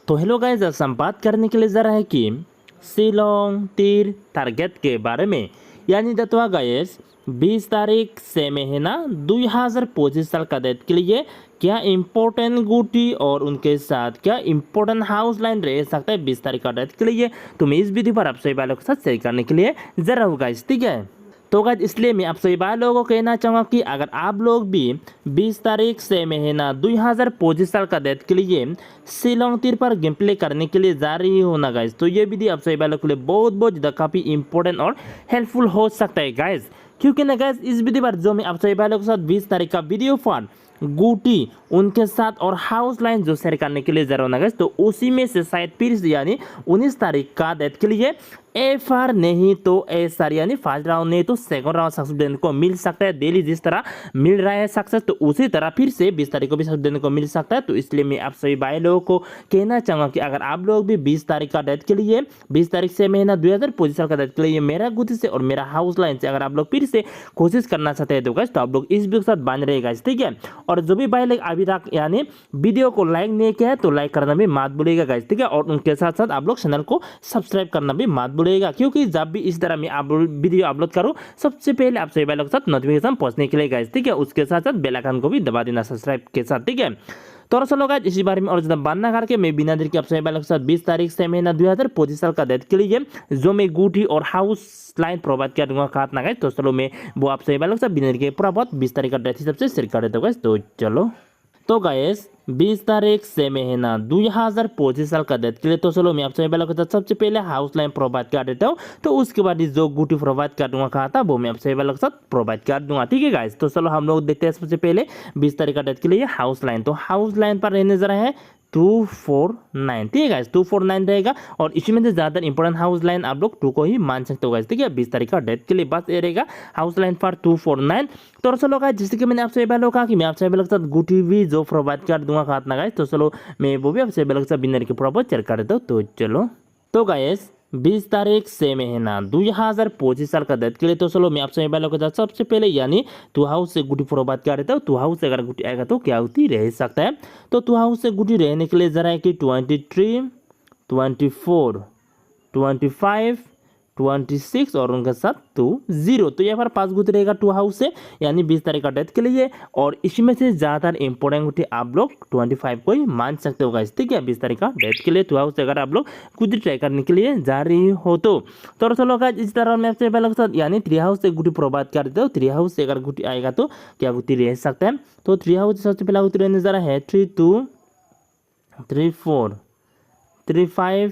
तो hello guys, आज हम बात करने के लिए जा रहा है कि शिलोंग तीर टारगेट के बारे में। यानी दत्वा गाइस 20 तारीख से महीना 2025 साल का डेट के लिए क्या इम्पोर्टेंट गुटी और उनके साथ क्या इम्पोर्टेंट हाउस लाइन रह सकता है 20 तारीख का डेट के लिए। तो मैं इस वीडियो पर आप सभी वालों के साथ शेयर करने के लिए जरा हूँ गाइस, ठीक है। तो गाइस इसलिए मैं आप सभी भाई लोगों को कहना चाहूँगा कि अगर आप लोग भी 20 तारीख से महीना 2025 साल का डेट के लिए शिलोंग तीर पर गेम प्ले करने के लिए जा रही हो ना गाइस, तो ये वीडियो आप सभी भाई लोगों के लिए बहुत बहुत ज़्यादा काफ़ी इंपॉर्टेंट और हेल्पफुल हो सकता है गाइस। क्योंकि ना गाइस इस वीडियो पर जो मैं आप सभी भाई लोगों के साथ 20 तारीख का वीडियो फॉर गुटी उनके साथ और हाउस लाइन जो शेयर करने के लिए जा रहा हूँ ना गाइस, तो उसी में से शायद फिर से यानी 19 तारीख का डेट के लिए FR नहीं तो SR यानी फर्स्ट राउंड नहीं तो सेकंड राउंड सक्सेस देने को मिल सकता है। डेली जिस तरह मिल रहा है सक्सेस, तो उसी तरह फिर से 20 तारीख को भी सक्सेस देने को मिल सकता है। तो इसलिए मैं आप सभी भाई लोगों को कहना चाहूँगा कि अगर आप लोग भी 20 तारीख का डेट के लिए 20 तारीख से महीना 2025 साल का डेट के लिए मेरा गुटी से और मेरा हाउस लाइन से अगर आप लोग फिर से कोशिश करना चाहते हैं तो गाइस, तो आप लोग इस वीडियो के साथ बन रहेगा, ठीक है। और जो भी भाई लोग अभी तक यानी वीडियो को लाइक नहीं किया है तो लाइक करना भी मत भूलिएगा गाइस, ठीक है। और उनके साथ साथ आप लोग चैनल को सब्सक्राइब करना भी मत भूलिएगा, क्योंकि जब भी इस तरह मैं वीडियो अपलोड करूं सबसे पहले आप सभी भाई लोगों के साथ नोटिफिकेशन पहुंचने के लिए गाइस, ठीक है। उसके साथ साथ बेल आइकन को भी दबा देना सब्सक्राइब के साथ, ठीक है। तो चलो गाइस इसी बारे में और ज्यादा बात ना करके मैं बिना देर के आप सभी भाई लोगों के साथ 20 तारीख से महीना 2025 साल का डेट के लिए जो मैं गुटी और हाउस लाइन प्रोवाइड कर दूंगा कहा ना गाइस, तो चलो मैं वो आप सभी भाई लोगों के साथ बिना देर के पूरा बहुत 20 तारीख का डेट सबसे शेयर कर देता हूँ गाइस। तो चलो तो गाइस 20 तारीख से महीना 2025 साल का डेट के लिए तो चलो मैं आप सभी भाई लोगों के साथ सबसे पहले हाउस लाइन प्रोवाइड कर देता हूँ। तो उसके बाद जो गुटी प्रोवाइड कर दूंगा कहा था वो मैं आप सभी भाई लोगों के साथ प्रोवाइड कर दूंगा, ठीक है गाइस। तो चलो हम लोग देखते हैं सबसे पहले 20 तारीख का डेट के लिए हाउस लाइन। तो हाउस लाइन पर रहने जरा है 249, ठीक है गाइस, 249 रहेगा। और इसमें से ज़्यादा इंपॉर्टेंट हाउस लाइन आप लोग 2 को ही मान सकते हो गाइस, ठीक है। 20 तारीख का डेट के लिए बस ये रहेगा हाउस लाइन पर 249। तो चलो गाइस जैसे कि मैंने आपसे पहले कहा कि मैं आपसे पहले के साथ गुटी भी जो प्रोवाइड कर दूंगा कहा ना गाइस, तो चलो मैं वो भी आपसे पहले के साथ बिनर के प्रॉपर चेक कर देता हूँ। तो चलो तो गाइस 20 तारीख से महीना 2025 साल का डेट के लिए तो चलो मैं आपसे पहले के साथ सबसे पहले यानी 2 हाउस से गुटी प्रोवाइड कर देता हूँ। 2 हाउस से अगर गुटी आएगा तो क्या गुटी रह सकता है। तो 2 हाउस से गुटी रहने के लिए जरा है कि 23, 24, 25, 26 और उनके साथ 20। तो यहाँ पर 5 गुटी रहेगा 2 हाउस से यानी 20 तारीख का डेट के लिए। और इसमें से ज़्यादातर इंपॉर्टेंट गुटी आप लोग 25 को ही मान सकते हो गाइस, ठीक है। 20 तारीख का डेट के लिए 2 हाउस से अगर आप लोग गुटी ट्राई करने के लिए जा रही हो तो चलो गाइस इस तरह मैं आपसे पहले के साथ यानी 3 हाउस से गुटी प्रोवाइड कर देते हो। 3 हाउस से अगर गुटी आएगा तो क्या गुटी रह सकता है। तो 3 हाउस सबसे पहला गुटी रहने जा रहा है 3, 2, 3, 4, 3, 5,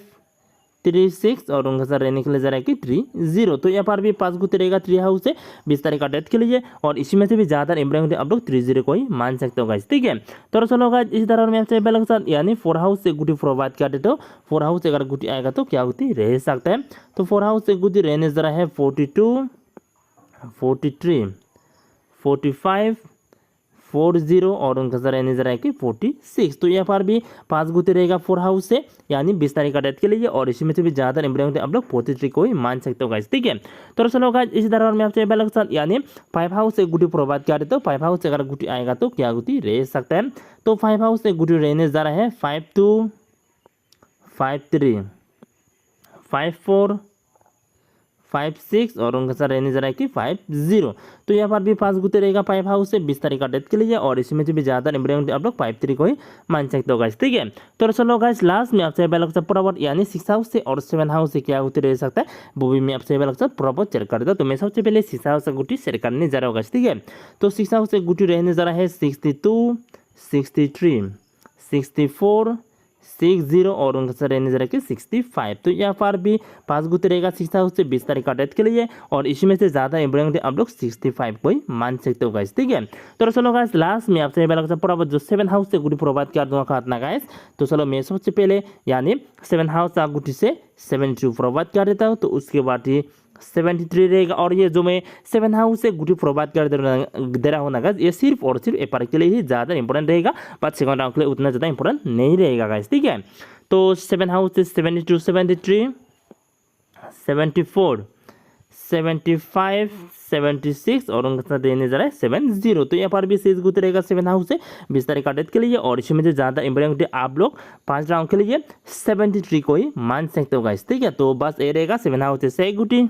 3, 6 और उनका साथ रहने के लिए जा रहा है कि 3, 0। तो यहाँ पर भी 5 गुटी रहेगा 3 हाउस से 20 तारीख का डेट के लिए। और इसी में से भी ज़्यादा इंपॉर्टेंट आप लोग 3, 0 को ही मान सकते हो गाइस, ठीक है। तो चलो गाइस इसी तरह मैं आपसे पहले के साथ यानी 4 हाउस से गुटी प्रोवाइड कर देते हो। 4 हाउस से अगर गुटी आएगा तो क्या गुटी रह सकता है। तो 4 हाउस से गुटी रहने जा रहा है 42, 43, 45, 40 और उनका साथ रहने जा रहा है कि 46। तो यहाँ पर भी 5 गुटी रहेगा 4 हाउस से यानी 20 तारीख का डेट के लिए। और इसमें से भी ज़्यादा इंपॉर्टेंट आप लोग 43 को ही मान सकते हो गाइस, ठीक है। तो चलो गाइस इसी तरह मैं आपसे पहले के साथ यानी 5 हाउस से गुटी प्रोवाइड कर देता हूँ। 5 हाउस से अगर गुटी आएगा तो क्या गुटी रह सकता है। तो 5 हाउस से गुटी रहने जा रहा है 5, 2, 5, 3, 5, 4, 5, 6 और उनका साथ रहने जा रहा है कि 5, 0। तो यहाँ पर भी 5 गुते रहेगा 5 हाउस से 20 तारीख का डेट के लिए। और इसमें से भी ज़्यादा इंपॉर्टेंट आप लोग 5, 3 को ही मान सकते हो गाइस, ठीक है। तो चलो गाइस लास्ट में आपसे पहले से प्रॉपर यानी 6 हाउस से और 7 हाउस से क्या गुटी रह सकता है वो भी मैं आपसे पहले प्रॉपर चेक कर देता हूँ। तो मैं सबसे पहले 6 हाउस से गुटी शेयर करने जा रहा हूँ गाइस, ठीक है। तो 6 हाउस से गुटी रहने जा रहा है 62, 63, 64, 60 और उनका साथ रहने जा रहा है कि 65। तो यहाँ पर भी 5 गुती रहेगा 6 हाउस से 20 तारीख का डेट के लिए। और इसमें से ज़्यादा इंपॉर्टेंट आप लोग 65 को ही मान सकते हो गाइस, ठीक है। तो चलो गाइस लास्ट में आपसे पूरा जो 7 हाउस से गुटी प्रोवाइड कर दूंगा खातना गाइस। तो चलो मैं सबसे पहले यानी 7 हाउस का गुटी से 72 प्रोवाइड कर देता हूँ। तो उसके बाद ही 73 रहेगा। और ये जो मैं 7 हाउस से गुटी प्रोवाइड कर दे रहा हूँ ना गाइस, ये सिर्फ और सिर्फ एपर के लिए ही ज़्यादा इंपॉर्टेंट रहेगा, बट सेकंड राउंड के लिए उतना ज़्यादा इंपॉर्टेंट नहीं रहेगा गाइस, ठीक है। तो 7 हाउस से 72, 73, 74, 75 76 और उनका साथ देने जा रहा है 70। तो यहाँ पर भी शेष गुट रहेगा 7 हाउस से 20 तारीख का डेट के लिए। और इसमें जो ज़्यादा इंपॉर्टेंट गुट आप लोग 5 राउंड के लिए 73 को ही मान सकते हो गाइस, ठीक है। तो बस ये रहेगा 7 हाउस से 6 गुटी।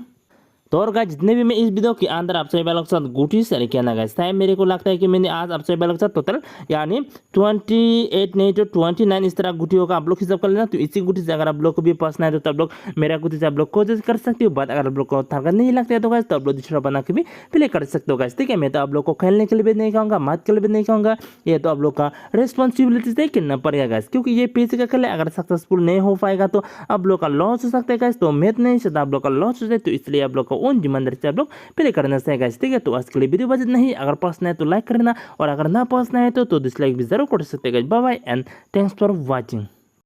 तो और गाइस जितने भी मैं इस वीडियो के अंदर आप सभी वालों के साथ गुटी शेयर किया ना गाइस, टाइम मेरे को लगता है कि मैंने आज आप सभी वालों के साथ टोटल यानी 28 नहीं तो 29 इस तरह गुटी होगा, आप लोग हिसाब कर लेना। तो इसी गुटी से अगर आप लोग को भी पसंद है तो आप लोग मेरा गुटी से आप लोग कोशिश कर सकते हो। बात अगर आप लोग को थाका नहीं लगता है तो गाइस तो आप लोग दूसरा बना के भी प्ले कर सकते हो गाइस, ठीक है। मैं तो आप लोग को खेलने के लिए भी नहीं कहूँगा, मात के लिए भी नहीं कहूँगा, ये तो आप लोग का रिस्पॉन्सिबिलिटी से करना पड़ेगा गाइस, क्योंकि ये पैसे का खेल है। अगर सक्सेसफुल नहीं हो पाएगा तो आप लोग का लॉस हो सकता है गाइस, तो मैथ नहीं सकता आप लोग का लॉस हो जाए, तो इसलिए आप लोग को उन जिम्मेदारी से आप लोग प्ले करना चाहिए गाइस, ठीक है। तो आज के लिए वीडियो बजट नहीं, अगर पसंद है तो लाइक करना और अगर ना पसंद है तो डिसलाइक भी जरूर कर सकते हैं guys. Bye bye and thanks for watching.